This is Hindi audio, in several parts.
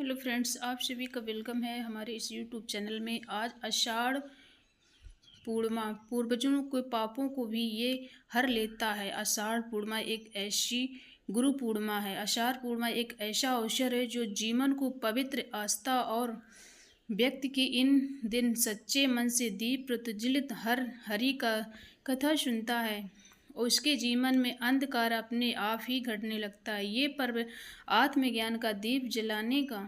हेलो फ्रेंड्स, आप सभी का वेलकम है हमारे इस यूट्यूब चैनल में। आज आषाढ़ पूर्णिमा पूर्वजों के पापों को भी ये हर लेता है। आषाढ़ पूर्णिमा एक ऐसी गुरु पूर्णिमा है। आषाढ़ पूर्णिमा एक ऐसा अवसर है जो जीवन को पवित्र, आस्था और व्यक्ति के इन दिन सच्चे मन से दीप प्रज्वलित हर हरि का कथा सुनता है, उसके जीवन में अंधकार अपने आप ही घटने लगता है। ये पर्व आत्मज्ञान का दीप जलाने का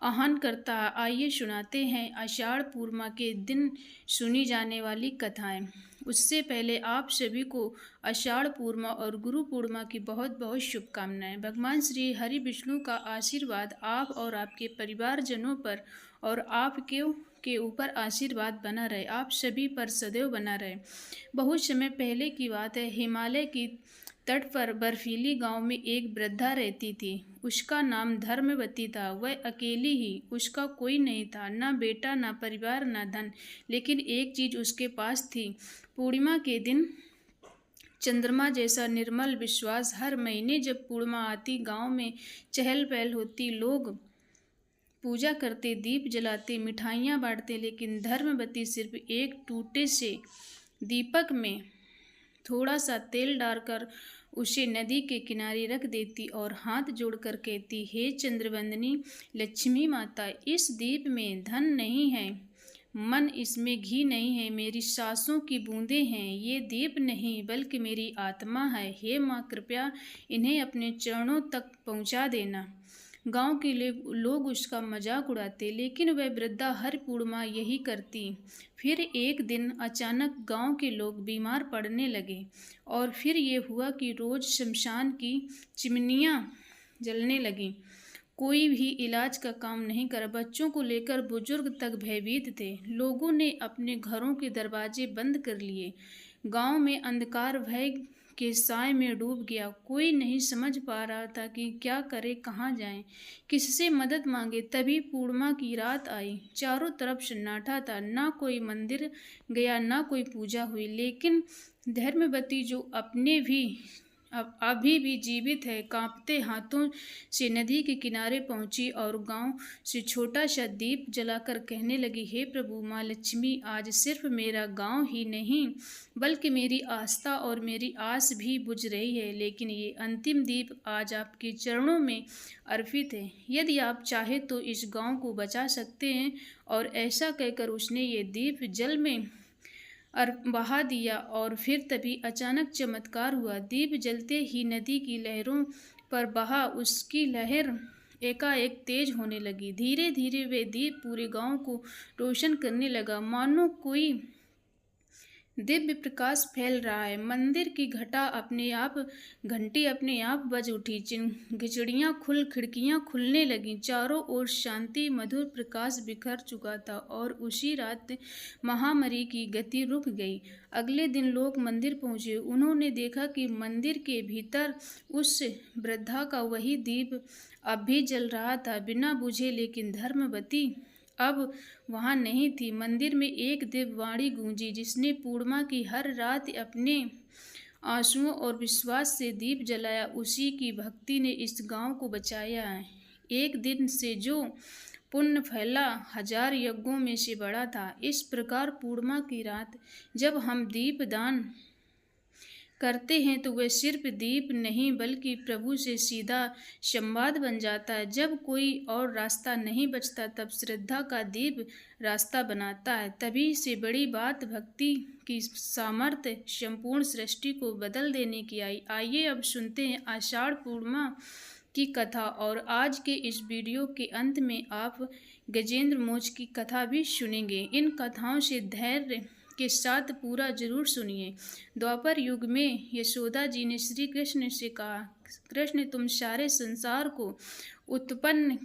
आह्वान करता है। आइए सुनाते हैं आषाढ़ पूर्णिमा के दिन सुनी जाने वाली कथाएं। उससे पहले आप सभी को आषाढ़ पूर्णिमा और गुरु पूर्णिमा की बहुत बहुत शुभकामनाएं। भगवान श्री हरि विष्णु का आशीर्वाद आप और आपके परिवारजनों पर और आपके के ऊपर आशीर्वाद बना रहे, आप सभी पर सदैव बना रहे। बहुत समय पहले की बात है। हिमालय की तट पर बर्फीली गांव में एक वृद्धा रहती थी। उसका नाम धर्मवती था। वह अकेली ही, उसका कोई नहीं था, ना बेटा, ना परिवार, ना धन। लेकिन एक चीज उसके पास थी, पूर्णिमा के दिन चंद्रमा जैसा निर्मल विश्वास। हर महीने जब पूर्णिमा आती, गांव में चहल पहल होती, लोग पूजा करते, दीप जलाते, मिठाइयाँ बांटते। लेकिन धर्मवती सिर्फ एक टूटे से दीपक में थोड़ा सा तेल डालकर उसे नदी के किनारे रख देती और हाथ जोड़कर कहती, हे चंद्रवंदनी लक्ष्मी माता, इस दीप में धन नहीं है, मन इसमें घी नहीं है, मेरी सांसों की बूंदें हैं। ये दीप नहीं बल्कि मेरी आत्मा है। हे माँ, कृपया इन्हें अपने चरणों तक पहुँचा देना। गांव के लोग उसका मजाक उड़ाते, लेकिन वह वृद्धा हर पूर्णिमा यही करती। फिर एक दिन अचानक गांव के लोग बीमार पड़ने लगे और फिर ये हुआ कि रोज शमशान की चिमनियाँ जलने लगीं। कोई भी इलाज का काम नहीं कर। बच्चों को लेकर बुजुर्ग तक भयभीत थे। लोगों ने अपने घरों के दरवाजे बंद कर लिए। गांव में अंधकार भय के साए में डूब गया। कोई नहीं समझ पा रहा था कि क्या करे, कहाँ जाए, किससे मदद मांगे। तभी पूर्णिमा की रात आई। चारों तरफ सन्नाटा था। ना कोई मंदिर गया, ना कोई पूजा हुई। लेकिन धर्मवती, जो अपने भी अभी भी जीवित है, कांपते हाथों से नदी के किनारे पहुंची और गांव से छोटा सा दीप जलाकर कहने लगी, हे प्रभु माँ लक्ष्मी, आज सिर्फ मेरा गांव ही नहीं बल्कि मेरी आस्था और मेरी आस भी बुझ रही है। लेकिन ये अंतिम दीप आज आपके चरणों में अर्पित है। यदि आप चाहे तो इस गांव को बचा सकते हैं। और ऐसा कहकर उसने ये दीप जल में बहा दिया और फिर तभी अचानक चमत्कार हुआ। दीप जलते ही नदी की लहरों पर बहा उसकी लहर एकाएक तेज होने लगी। धीरे धीरे वे दीप पूरे गांव को रोशन करने लगा, मानो कोई दिव्य प्रकाश फैल रहा है। मंदिर की घंटी अपने आप बज उठी। खिड़कियां खुलने लगीं। चारों ओर शांति मधुर प्रकाश बिखर चुका था और उसी रात महामारी की गति रुक गई। अगले दिन लोग मंदिर पहुंचे। उन्होंने देखा कि मंदिर के भीतर उस वृद्धा का वही दीप अब भी जल रहा था, बिना बुझे। लेकिन धर्मवती अब वहाँ नहीं थी। मंदिर में एक दिव्यवाणी गूंजी, जिसने पूर्णिमा की हर रात अपने आंसुओं और विश्वास से दीप जलाया, उसी की भक्ति ने इस गांव को बचाया है। एक दिन से जो पुण्य फैला, 1000 यज्ञों में से बड़ा था। इस प्रकार पूर्णिमा की रात जब हम दीप दान करते हैं तो वह सिर्फ दीप नहीं बल्कि प्रभु से सीधा संवाद बन जाता है। जब कोई और रास्ता नहीं बचता, तब श्रद्धा का दीप रास्ता बनाता है। तभी से बड़ी बात भक्ति की सामर्थ्य संपूर्ण सृष्टि को बदल देने की आई। आइए अब सुनते हैं आषाढ़ पूर्णिमा की कथा। और आज के इस वीडियो के अंत में आप गजेंद्र मोक्ष की कथा भी सुनेंगे। इन कथाओं से धैर्य के साथ पूरा जरूर सुनिए। द्वापर युग में यशोदा जी ने श्री कृष्ण से कहा, कृष्ण, तुम सारे संसार को उत्पन्न,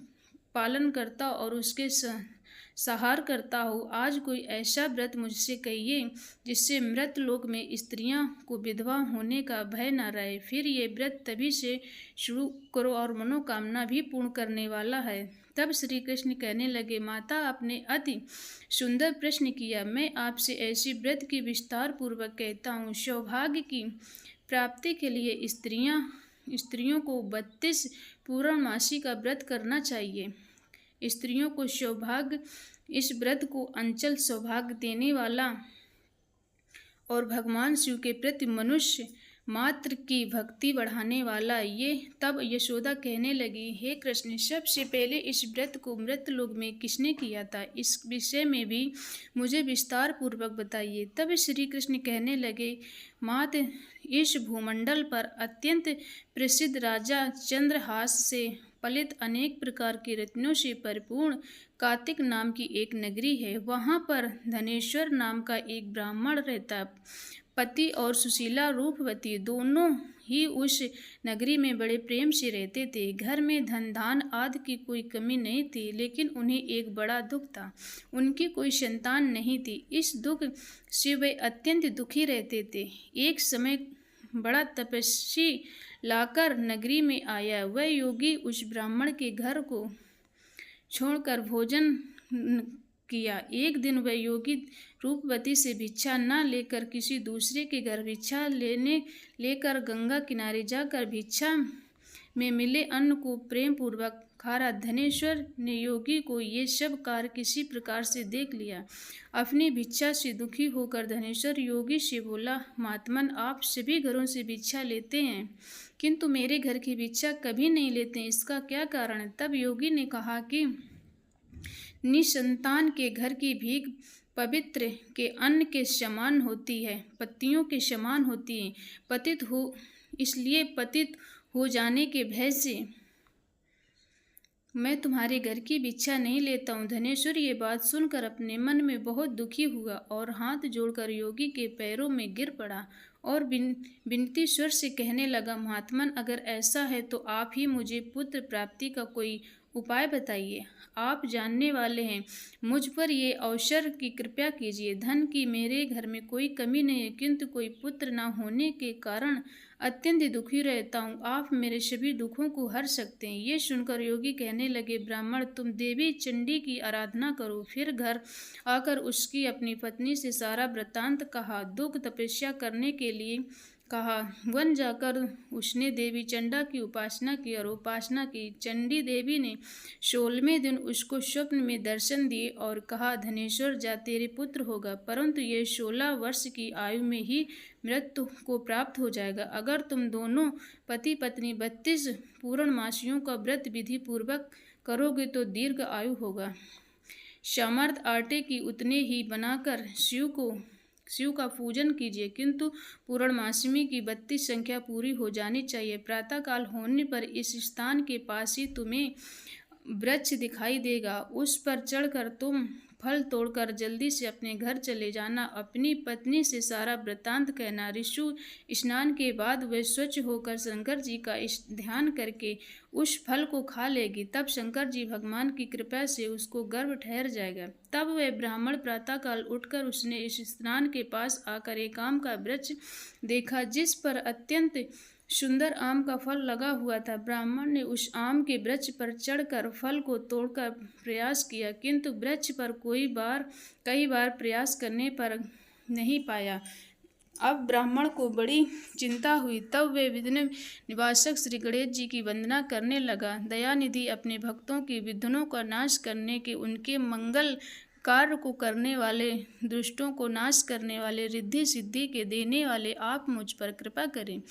पालन करता और उसके सहार करता हो। आज कोई ऐसा व्रत मुझसे कहिए जिससे मृत लोक में स्त्रियां को विधवा होने का भय न रहे। फिर ये व्रत तभी से शुरू करो और मनोकामना भी पूर्ण करने वाला है। तब श्री कृष्ण कहने लगे, माता, आपने अति सुंदर प्रश्न किया। मैं आपसे ऐसी व्रत की विस्तार पूर्वक कहता हूँ। सौभाग्य की प्राप्ति के लिए स्त्रियों को 32 पूर्णमासी का व्रत करना चाहिए। स्त्रियों को सौभाग्य, इस व्रत को अंचल सौभाग्य देने वाला और भगवान शिव के प्रति मनुष्य मात्र की भक्ति बढ़ाने वाला ये। तब यशोदा कहने लगी, हे कृष्ण, सबसे पहले इस व्रत को मृतलोक में किसने किया था? इस विषय में भी मुझे विस्तार पूर्वक बताइए। तब श्री कृष्ण कहने लगे, मात, इस भूमंडल पर अत्यंत प्रसिद्ध राजा चंद्रहास से पलित अनेक प्रकार के रत्नों से परिपूर्ण कार्तिक नाम की एक नगरी है। वहाँ पर धनेश्वर नाम का एक ब्राह्मण रहता। पति और सुशीला रूपवती दोनों ही उस नगरी में बड़े प्रेम से रहते थे। घर में धन धान आदि की कोई कमी नहीं थी, लेकिन उन्हें एक बड़ा दुख था, उनकी कोई संतान नहीं थी। इस दुख से वे अत्यंत दुखी रहते थे। एक समय बड़ा तपस्वी लाकर नगरी में आया। वह योगी उस ब्राह्मण के घर को छोड़कर भोजन किया। एक दिन वह योगी रूपवती से भिक्षा न लेकर किसी दूसरे के घर भिक्षा लेकर गंगा किनारे जाकर भिक्षा में मिले अन्न को प्रेम पूर्वक खा रहा। धनेश्वर ने योगी को ये सब कार्य किसी प्रकार से देख लिया। अपनी भिक्षा से दुखी होकर धनेश्वर योगी से बोला, महात्मन, आप सभी घरों से भिक्षा लेते हैं, किंतु मेरे घर की भिक्षा कभी नहीं लेते, इसका क्या कारण है? तब योगी ने कहा कि निसंतान के घर की भीख पवित्र के अन्न के समान होती है, पत्तियों के समान होती है। इसलिए पतित हो जाने के भय से मैं तुम्हारे घर की भिक्षा नहीं लेता हूँ। धनेश्वर ये बात सुनकर अपने मन में बहुत दुखी हुआ और हाथ जोड़कर योगी के पैरों में गिर पड़ा और विनती स्वर से कहने लगा, महात्मन, अगर ऐसा है तो आप ही मुझे पुत्र प्राप्ति का कोई उपाय बताइए। आप जानने वाले हैं, मुझ पर ये अवसर की कृपया कीजिए। धन की मेरे घर में कोई कमी नहीं है, किंतु कोई पुत्र न होने के कारण अत्यंत दुखी रहता हूँ। आप मेरे सभी दुखों को हर सकते हैं। ये सुनकर योगी कहने लगे, ब्राह्मण, तुम देवी चंडी की आराधना करो। फिर घर आकर उसकी अपनी पत्नी से सारा वृत्तांत कहा। दुख तपस्या करने के लिए कहा। वन जाकर उसने देवी चंडा की उपासना की और उपासना की। चंडी देवी ने 16वें दिन उसको स्वप्न में दर्शन दिए और कहा, धनेश्वर, जा, तेरे पुत्र होगा, परंतु ये 16 वर्ष की आयु में ही मृत्यु को प्राप्त हो जाएगा। अगर तुम दोनों पति पत्नी 32 पूर्णमासियों का व्रत विधि पूर्वक करोगे तो दीर्घ आयु होगा। सामर्थ आटे की उतने ही बनाकर शिव का पूजन कीजिए, किंतु पूर्णमासी की 32 संख्या पूरी हो जानी चाहिए। प्रातःकाल होने पर इस स्थान के पास ही तुम्हें वृक्ष दिखाई देगा, उस पर चढ़कर तुम फल तोड़कर जल्दी से अपने घर चले जाना। अपनी पत्नी से सारा वृत्तांत कहना। ऋषु स्नान के बाद वह स्वच्छ होकर शंकर जी का ध्यान करके उस फल को खा लेगी। तब शंकर जी भगवान की कृपा से उसको गर्भ ठहर जाएगा। तब वह ब्राह्मण प्रातःकाल उठकर उसने इस स्नान के पास आकर एक आम का वृक्ष देखा, जिस पर अत्यंत सुंदर आम का फल लगा हुआ था। ब्राह्मण ने उस आम के वृक्ष पर चढ़कर फल को तोड़कर प्रयास किया, किंतु वृक्ष पर कई बार प्रयास करने पर नहीं पाया। अब ब्राह्मण को बड़ी चिंता हुई। तब वे विघ्न निवासक श्री गणेश जी की वंदना करने लगा। दयानिधि, अपने भक्तों की विघ्नों का नाश करने के, उनके मंगल कार्य को करने वाले, दुष्टों को नाश करने वाले, रिद्धि सिद्धि के देने वाले, आप मुझ पर कृपा करें।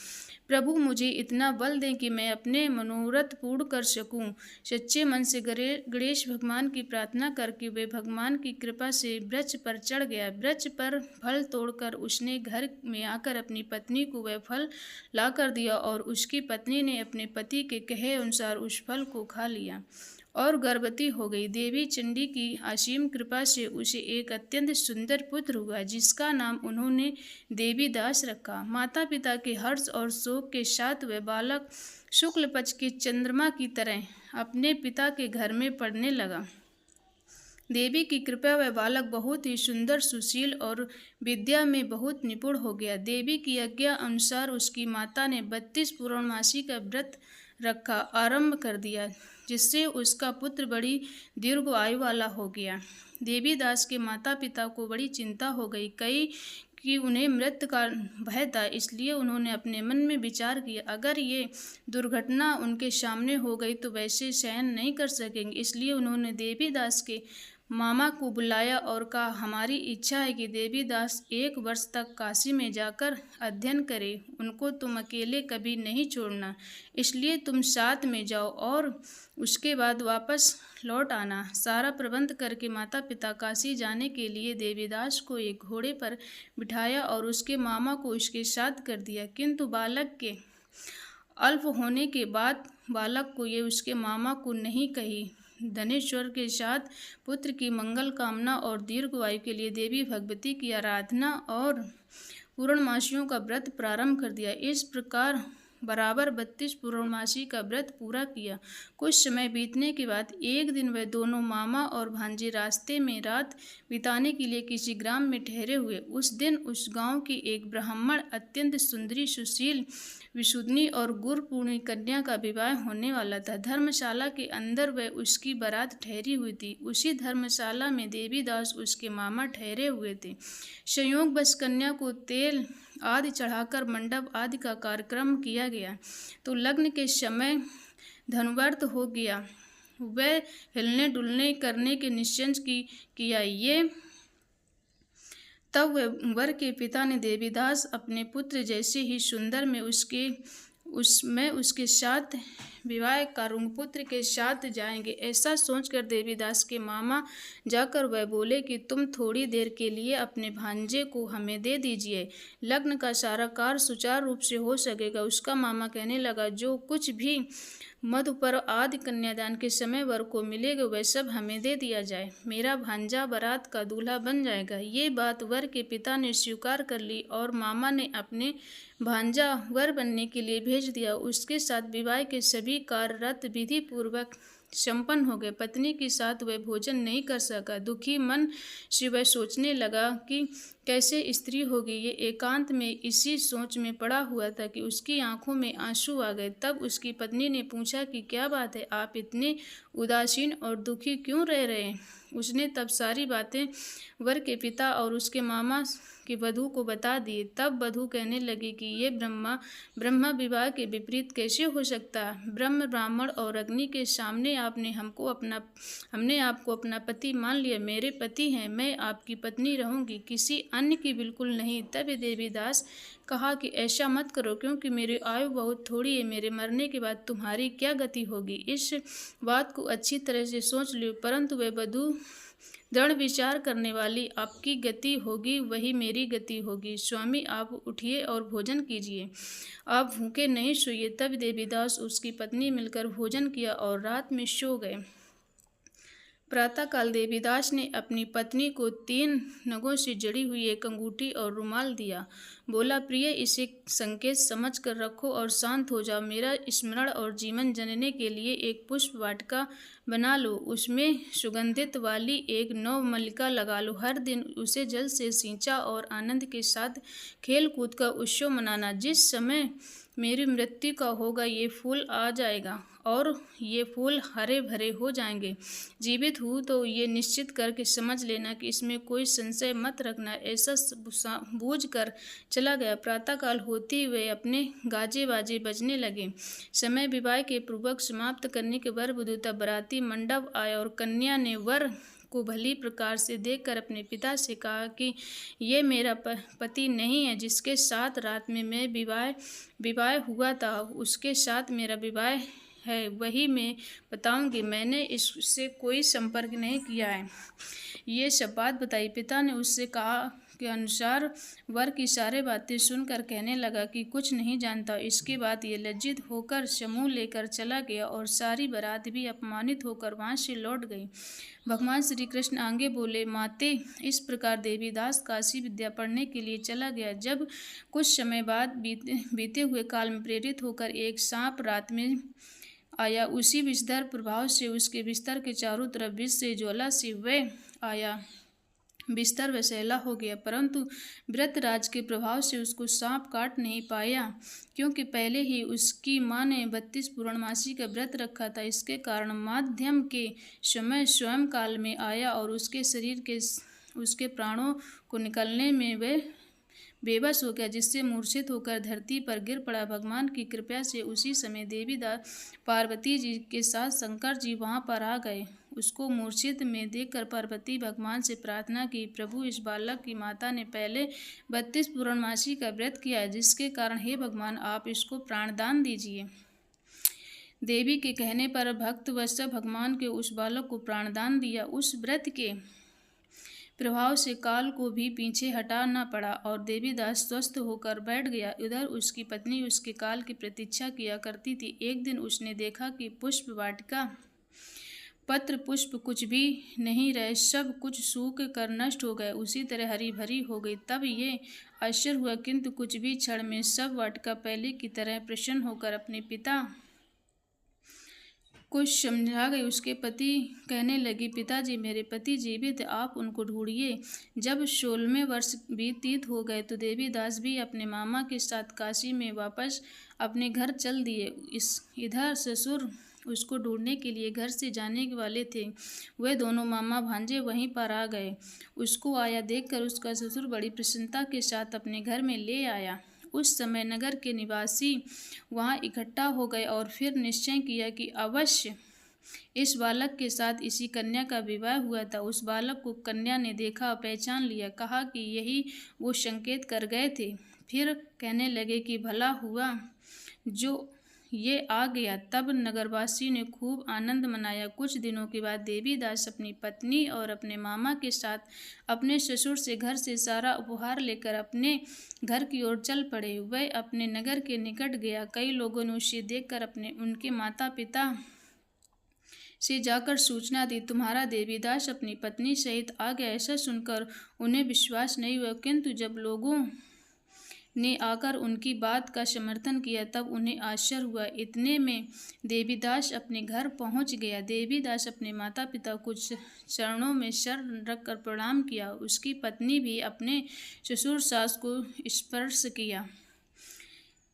प्रभु, मुझे इतना बल दें कि मैं अपने मनोरथ पूर्ण कर सकूं। सच्चे मन से गणेश भगवान की प्रार्थना करके वे भगवान की कृपा से वृक्ष पर चढ़ गया। वृक्ष पर फल तोड़कर उसने घर में आकर अपनी पत्नी को वह फल ला कर दिया और उसकी पत्नी ने अपने पति के कहे अनुसार उस फल को खा लिया और गर्भवती हो गई। देवी चंडी की असीम कृपा से उसे एक अत्यंत सुंदर पुत्र हुआ, जिसका नाम उन्होंने देवी दास रखा। माता पिता के हर्ष और शोक के साथ वह बालक शुक्ल पक्ष के चंद्रमा की तरह अपने पिता के घर में पढ़ने लगा। देवी की कृपा वह बालक बहुत ही सुंदर, सुशील और विद्या में बहुत निपुण हो गया। देवी की आज्ञा अनुसार उसकी माता ने 32 पूर्णमासी का व्रत रखा आरंभ कर दिया, जिससे उसका पुत्र बड़ी दीर्घ आयु वाला हो गया। देवी दास के माता पिता को बड़ी चिंता हो गई कि उन्हें मृत्यु का भय था, इसलिए उन्होंने अपने मन में विचार किया, अगर ये दुर्घटना उनके सामने हो गई तो वैसे सहन नहीं कर सकेंगे। इसलिए उन्होंने देवीदास के मामा को बुलाया और कहा, हमारी इच्छा है कि देवीदास 1 वर्ष तक काशी में जाकर अध्ययन करें। उनको तुम अकेले कभी नहीं छोड़ना, इसलिए तुम साथ में जाओ और उसके बाद वापस लौट आना। सारा प्रबंध करके माता पिता काशी जाने के लिए देवीदास को एक घोड़े पर बिठाया और उसके मामा को उसके साथ कर दिया। किंतु बालक के अल्प होने के बाद बालक को ये उसके मामा को नहीं कही। धनेश्वर के साथ पुत्र की मंगल कामना और दीर्घायु के लिए देवी भगवती की आराधना और पूर्णमासियों का व्रत प्रारंभ कर दिया। इस प्रकार बराबर 32 पूर्णमासी का व्रत पूरा किया। कुछ समय बीतने के बाद एक दिन वह दोनों मामा और भांजे रास्ते में रात बिताने के लिए किसी ग्राम में ठहरे हुए। उस दिन उस गांव की एक ब्राह्मण अत्यंत सुंदरी, सुशील, विशुद्धनी और गुरपूर्णी कन्या का विवाह होने वाला था। धर्मशाला के अंदर वह उसकी बारात ठहरी हुई थी। उसी धर्मशाला में देवीदास उसके मामा ठहरे हुए थे। संयोगवश कन्या को तेल आदि चढ़ाकर मंडप आदि का कार्यक्रम किया गया तो लग्न के समय धनुव्रत हो गया। वह हिलने डुलने करने के निश्चय किया। ये तब वह वर के पिता ने देवीदास अपने पुत्र जैसे ही सुंदर में उसके साथ विवाह करूँगा, पुत्र के साथ जाएंगे। ऐसा सोचकर देवीदास के मामा जाकर वह बोले कि तुम थोड़ी देर के लिए अपने भांजे को हमें दे दीजिए, लग्न का सारा कार्य सुचारू रूप से हो सकेगा। उसका मामा कहने लगा, जो कुछ भी मधुपर आदि कन्यादान के समय वर को मिलेगा वह सब हमें दे दिया जाए, मेरा भांजा बारात का दूल्हा बन जाएगा। ये बात वर के पिता ने स्वीकार कर ली और मामा ने अपने भांजा वर बनने के लिए भेज दिया। उसके साथ विवाह के सभी कार्य विधि पूर्वक संपन्न हो गए। पत्नी के साथ वह भोजन नहीं कर सका। दुखी मन से वह सोचने लगा कि कैसे स्त्री होगी। ये एकांत में इसी सोच में पड़ा हुआ था कि उसकी आंखों में आंसू आ गए। तब उसकी पत्नी ने पूछा कि क्या बात है, आप इतने उदासीन और दुखी क्यों रह रहे हैं। उसने तब सारी बातें वर के पिता और उसके मामा की वधू को बता दी। तब वधू कहने लगी कि ये ब्रह्मा विवाह के विपरीत कैसे हो सकता है। ब्रह्म, ब्राह्मण और अग्नि के सामने हमने आपको अपना पति मान लिया। मेरे पति हैं, मैं आपकी पत्नी रहूंगी, किसी अन्य की बिल्कुल नहीं। तब देवीदास कहा कि ऐसा मत करो, क्योंकि मेरी आयु बहुत थोड़ी है। मेरे मरने के बाद तुम्हारी क्या गति होगी, इस बात को अच्छी तरह से सोच लो। परंतु वह वधू दृढ़ विचार करने वाली, आपकी गति होगी वही मेरी गति होगी। स्वामी, आप उठिए और भोजन कीजिए, आप भूखे नहीं सोइए। तब देवीदास उसकी पत्नी मिलकर भोजन किया और रात में सो गए। प्रातःकाल देवीदास ने अपनी पत्नी को 3 नगों से जड़ी हुई एक अंगूठी और रुमाल दिया। बोला, प्रिय, इसे संकेत समझ कर रखो और शांत हो जाओ। मेरा स्मरण और जीवन जनने के लिए एक पुष्प वाटिका बना लो, उसमें सुगंधित वाली एक नवमल्लिका लगा लो। हर दिन उसे जल से सींचा और आनंद के साथ खेल कूद का उत्सव मनाना। जिस समय मेरी मृत्यु का होगा ये फूल आ जाएगा और ये फूल हरे भरे हो जाएंगे। जीवित हूँ तो ये निश्चित करके समझ लेना कि इसमें कोई संशय मत रखना। ऐसा बूझ कर चला गया। प्रातःकाल होते हुए अपने गाजे बाजे बजने लगे। समय विवाह के पूर्वक समाप्त करने के वर वधू तब बाराती मंडप आए और कन्या ने वर को भली प्रकार से देखकर अपने पिता से कहा कि ये मेरा पति नहीं है, जिसके साथ रात में मैं विवाह हुआ था उसके साथ मेरा विवाह है, वही मैं बताऊंगी। मैंने इससे कोई संपर्क नहीं किया है। ये सब बात बताई। पिता ने उससे कहा के अनुसार वर की सारी बातें सुनकर कहने लगा कि कुछ नहीं जानता। इसके बाद ये लज्जित होकर समूह लेकर चला गया और सारी बारात भी अपमानित होकर वहां से लौट गई। भगवान श्री कृष्ण आगे बोले, माते, इस प्रकार देवीदास काशी विद्या पढ़ने के लिए चला गया। जब कुछ समय बाद बीते हुए काल में प्रेरित होकर एक सांप रात में आया, उसी विषधर प्रभाव से उसके बिस्तर के चारों तरफ विष से ज्वाला से वह आया। बिस्तर वैसेला हो गया, परंतु व्रतराज के प्रभाव से उसको सांप काट नहीं पाया, क्योंकि पहले ही उसकी माँ ने 32 पूर्णमासी का व्रत रखा था। इसके कारण माध्यम के समय स्वयं काल में आया और उसके शरीर के उसके प्राणों को निकलने में वह बेबस हो गया, जिससे मूर्छित होकर धरती पर गिर पड़ा। भगवान की कृपा से उसी समय देवीदास पार्वती जी के साथ शंकर जी वहां पर आ गए। उसको मूर्छित में देखकर पार्वती भगवान से प्रार्थना की, प्रभु इस बालक की माता ने पहले 32 पूर्णमासी का व्रत किया है, जिसके कारण हे भगवान आप इसको प्राणदान दीजिए। देवी के कहने पर भक्तवत्स भगवान के उस बालक को प्राणदान दिया। उस व्रत के प्रभाव से काल को भी पीछे हटाना पड़ा और देवीदास स्वस्थ होकर बैठ गया। उधर उसकी पत्नी उसके काल की प्रतीक्षा किया करती थी। एक दिन उसने देखा कि पुष्प वाटिका पत्र पुष्प कुछ भी नहीं रहे, सब कुछ सूख कर नष्ट हो गए, उसी तरह हरी भरी हो गई। तब ये आश्चर्य हुआ, किंतु कुछ भी क्षण में सब वाटिका पहले की तरह प्रसन्न होकर अपने पिता कुछ समझा गई। उसके पति कहने लगी, पिताजी मेरे पति जीवित, आप उनको ढूंढिए। जब 16वें वर्ष व्यतीत हो गए तो देवीदास भी अपने मामा के साथ काशी में वापस अपने घर चल दिए। इधर ससुर उसको ढूंढने के लिए घर से जाने वाले थे। वे दोनों मामा भांजे वहीं पर आ गए। उसको आया देखकर उसका ससुर बड़ी प्रसन्नता के साथ अपने घर में ले आया। उस समय नगर के निवासी वहां इकट्ठा हो गए और फिर निश्चय किया कि अवश्य इस बालक के साथ इसी कन्या का विवाह हुआ था। उस बालक को कन्या ने देखा, पहचान लिया, कहा कि यही वो संकेत कर गए थे। फिर कहने लगे कि भला हुआ जो ये आ गया। तब नगरवासी ने खूब आनंद मनाया। कुछ दिनों के बाद देवीदास अपनी पत्नी और अपने मामा के साथ अपने ससुर से घर से सारा उपहार लेकर अपने घर की ओर चल पड़े। वह अपने नगर के निकट गया। कई लोगों ने उसे देखकर उनके माता पिता से जाकर सूचना दी, तुम्हारा देवीदास अपनी पत्नी सहित आ गया। ऐसा सुनकर उन्हें विश्वास नहीं हुआ, किंतु जब लोगों ने आकर उनकी बात का समर्थन किया तब उन्हें आश्चर्य हुआ। इतने में देवीदास अपने घर पहुंच गया। देवीदास अपने माता पिता कुछ चरणों में सर रखकर प्रणाम किया। उसकी पत्नी भी अपने ससुर सास को स्पर्श किया।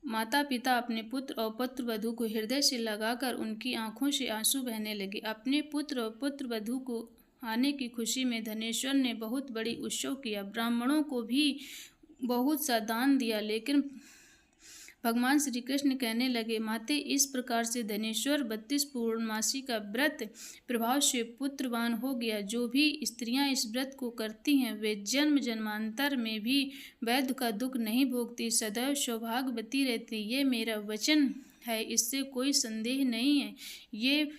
माता पिता अपने पुत्र और पुत्र वधू को हृदय से लगाकर उनकी आंखों से आंसू बहने लगे। अपने पुत्र और पुत्र वधू को आने की खुशी में धनेश्वर ने बहुत बड़ी उत्सव किया। ब्राह्मणों को भी बहुत सा दान दिया। लेकिन भगवान श्री कृष्ण कहने लगे, माते इस प्रकार से धनेश्वर 32 पूर्णमासी का व्रत प्रभाव से पुत्रवान हो गया। जो भी स्त्रियां इस व्रत को करती हैं वे जन्म जन्मांतर में भी वैध का दुख नहीं भोगती, सदैव सौभाग्यवती रहती। ये मेरा वचन है, इससे कोई संदेह नहीं है। ये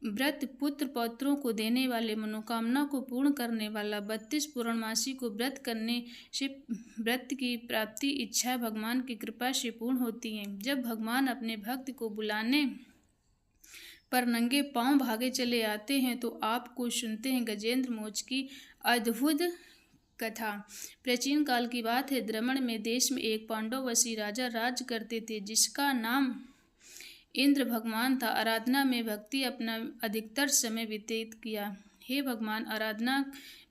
व्रत पुत्र पौत्रों को देने वाले, मनोकामना को पूर्ण करने वाला, 32 पूर्णमासी को व्रत करने से व्रत की प्राप्ति इच्छा भगवान की कृपा से पूर्ण होती है। जब भगवान अपने भक्त को बुलाने पर नंगे पांव भागे चले आते हैं तो आपको सुनते हैं गजेंद्र मोक्ष की अद्भुत कथा। प्राचीन काल की बात है। द्रमण में देश में एक पांडवसी राजा राज करते थे, जिसका नाम इंद्र भगवान था। आराधना में भक्ति अपना अधिकतर समय व्यतीत किया। हे भगवान, आराधना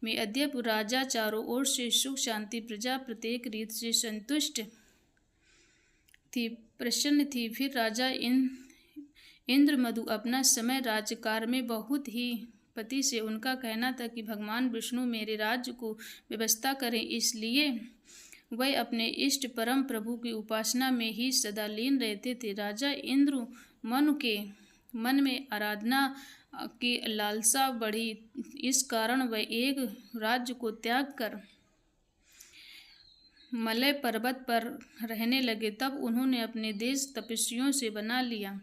में अद्यप राजा चारों ओर से सुख शांति, प्रजा प्रत्येक रीत से संतुष्ट थी, प्रसन्न थी। फिर राजा इंद्रमधु अपना समय राज्यकार में बहुत ही पति से उनका कहना था कि भगवान विष्णु मेरे राज्य को व्यवस्था करें, इसलिए वह अपने इष्ट परम प्रभु की उपासना में ही सदा लीन रहते थे। राजा इंद्र मनु के मन में आराधना की लालसा बढ़ी। इस कारण वह एक राज्य को त्याग कर मलय पर्वत पर रहने लगे। तब उन्होंने अपने देश तपस्वियों से बना लिया।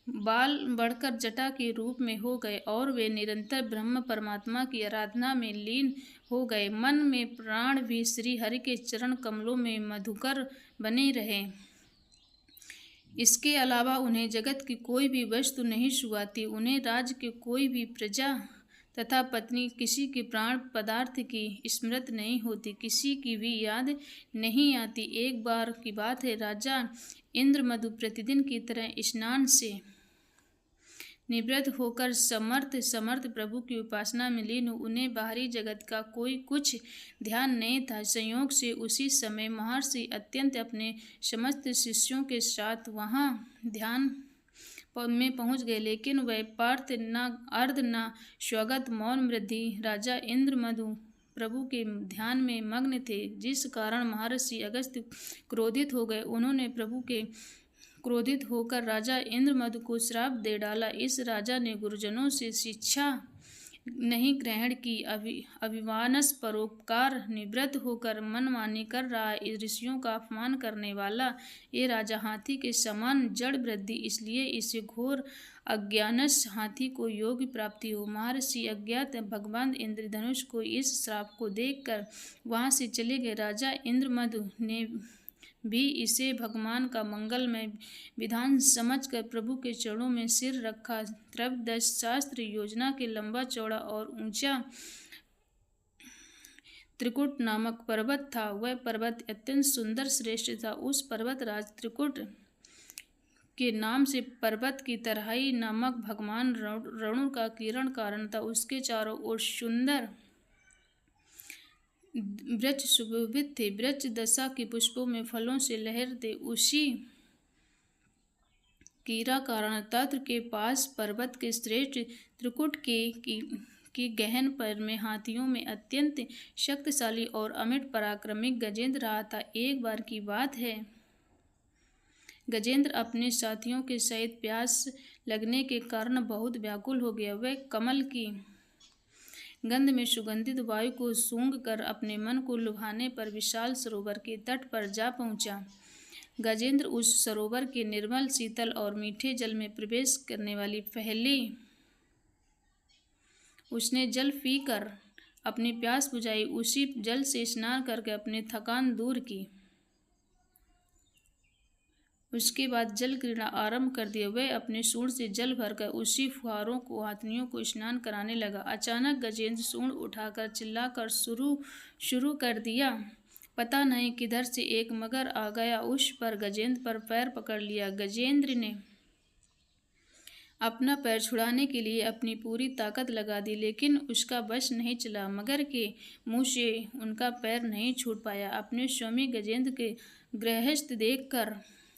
बाल बढ़कर जटा के रूप में हो गए और वे निरंतर ब्रह्म परमात्मा की आराधना में लीन हो गए। मन में प्राण भी श्री हरि के चरण कमलों में मधुकर बने रहे। इसके अलावा उन्हें जगत की कोई भी वस्तु नहीं छुआती। उन्हें राज्य के कोई भी प्रजा तथा पत्नी, किसी के प्राण पदार्थ की स्मृति नहीं होती, किसी की भी याद नहीं आती। एक बार की बात है, राजा इंद्रमधु प्रतिदिन की तरह स्नान से निवृत्त होकर समर्थ प्रभु की उपासना में लीन। उन्हें बाहरी जगत का कोई कुछ ध्यान नहीं था। संयोग से उसी समय महर्षि अत्यंत अपने समस्त शिष्यों के साथ वहां ध्यान में पहुंच गए। लेकिन वह पार्थ न अर्ध न स्वागत मौन वृद्धि राजा इंद्रमधु प्रभु के ध्यान में मग्न थे, जिस कारण महर्षि अगस्त्य क्रोधित हो गए। उन्होंने प्रभु के क्रोधित होकर राजा इंद्रमदु को श्राप दे डाला। इस राजा ने गुरुजनों से शिक्षा नहीं ग्रहण की, अभिमानस परोपकार निवृत्त होकर मनमानी कर रहा है, ऋषियों का अपमान करने वाला ये राजा हाथी के समान जड़ वृद्धि, इसलिए इसे घोर अज्ञानस हाथी को योग प्राप्ति हो। महर्षि अज्ञात भगवान इंद्रधनुष को इस श्राप को देखकर वहां से चले गए। राजा इंद्रमदु ने भी इसे भगवान का मंगलमय विधान समझकर प्रभु के चरणों में सिर रखा। त्रयोदश शास्त्र योजना के लंबा चौड़ा और ऊंचा त्रिकुट नामक पर्वत था। वह पर्वत अत्यंत सुंदर श्रेष्ठ था। उस पर्वत राज त्रिकुट के नाम से पर्वत की तराई नामक भगवान रणु का किरण कारण था। उसके चारों ओर सुंदर वृक्ष सुशोभित थे। वृक्ष दशा के पुष्पों में फलों से लहरते। उसी कीरा कारण तत्र के पास पर्वत के श्रेष्ठ त्रिकुट के गहन पर में हाथियों में अत्यंत शक्तिशाली और अमिट पराक्रमी गजेंद्र रहा था। एक बार की बात है, गजेंद्र अपने साथियों के सहित प्यास लगने के कारण बहुत व्याकुल हो गया। वह कमल की गंध में सुगंधित वायु को सूंघ कर अपने मन को लुभाने पर विशाल सरोवर के तट पर जा पहुंचा। गजेंद्र उस सरोवर के निर्मल शीतल और मीठे जल में प्रवेश करने वाली पहले उसने जल पीकर अपनी प्यास बुझाई। उसी जल से स्नान करके अपनी थकान दूर की। उसके बाद जल क्रीड़ा आरंभ कर दिया। वह अपने सूंड से जल भरकर उसी फुहारों को हाथियों को स्नान कराने लगा। अचानक गजेंद्र सूंड उठाकर चिल्लाकर शुरू कर दिया। पता नहीं किधर से एक मगर आ गया। उस पर गजेंद्र पर पैर पकड़ लिया। गजेंद्र ने अपना पैर छुड़ाने के लिए अपनी पूरी ताकत लगा दी, लेकिन उसका बस नहीं चला। मगर के मुंह से उनका पैर नहीं छूट पाया। अपने स्वामी गजेंद्र के गृहस्थ देखकर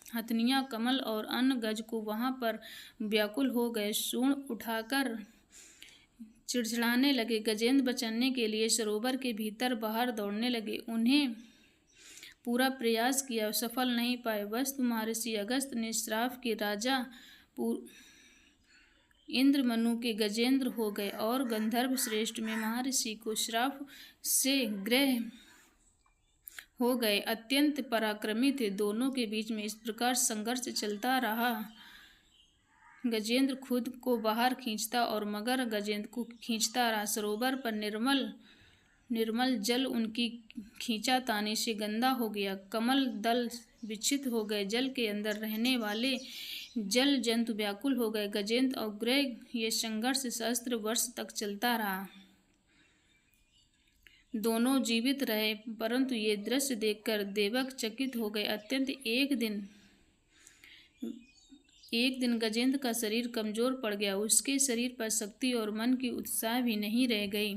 हथनियाँ, कमल और अन्य गज को वहां पर व्याकुल हो गए। सूंड उठाकर चिड़चिड़ाने लगे। गजेंद्र बचने के लिए सरोवर के भीतर बाहर दौड़ने लगे। उन्हें पूरा प्रयास किया, सफल नहीं पाए। वस्तु महर्षि अगस्त ने श्राप के राजा इंद्रमनु के गजेंद्र हो गए और गंधर्व श्रेष्ठ में महर्षि को श्राप से ग्रह हो गए। अत्यंत पराक्रमी थे। दोनों के बीच में इस प्रकार संघर्ष चलता रहा। गजेंद्र खुद को बाहर खींचता और मगर गजेंद्र को खींचता रहा। सरोवर पर निर्मल जल उनकी खींचातानी से गंदा हो गया। कमल दल विक्षिप्त हो गए। जल के अंदर रहने वाले जल जंतु व्याकुल हो गए। गजेंद्र और ग्रह ये संघर्ष सहस्त्र वर्ष तक चलता रहा। दोनों जीवित रहे, परंतु ये दृश्य देखकर देवक चकित हो गए। अत्यंत एक दिन गजेंद्र का शरीर कमजोर पड़ गया। उसके शरीर पर शक्ति और मन की उत्साह भी नहीं रह गई,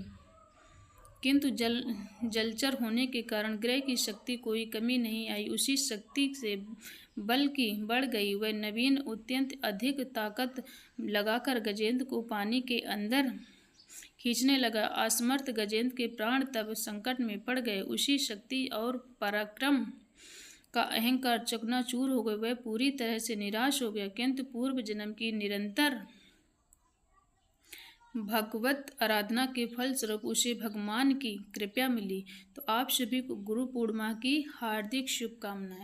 किंतु जलचर होने के कारण ग्रह की शक्ति कोई कमी नहीं आई। उसी शक्ति से बल्कि बढ़ गई। वह नवीन अत्यंत अधिक ताकत लगाकर गजेंद्र को पानी के अंदर खींचने लगा। असमर्थ गजेंद्र के प्राण तब संकट में पड़ गए। उसी शक्ति और पराक्रम का अहंकार चकनाचूर हो गए। वह पूरी तरह से निराश हो गया, किंतु पूर्व जन्म की निरंतर भगवत आराधना के फलस्वरूप उसे भगवान की कृपा मिली। तो आप सभी को गुरु पूर्णिमा की हार्दिक शुभकामनाएं।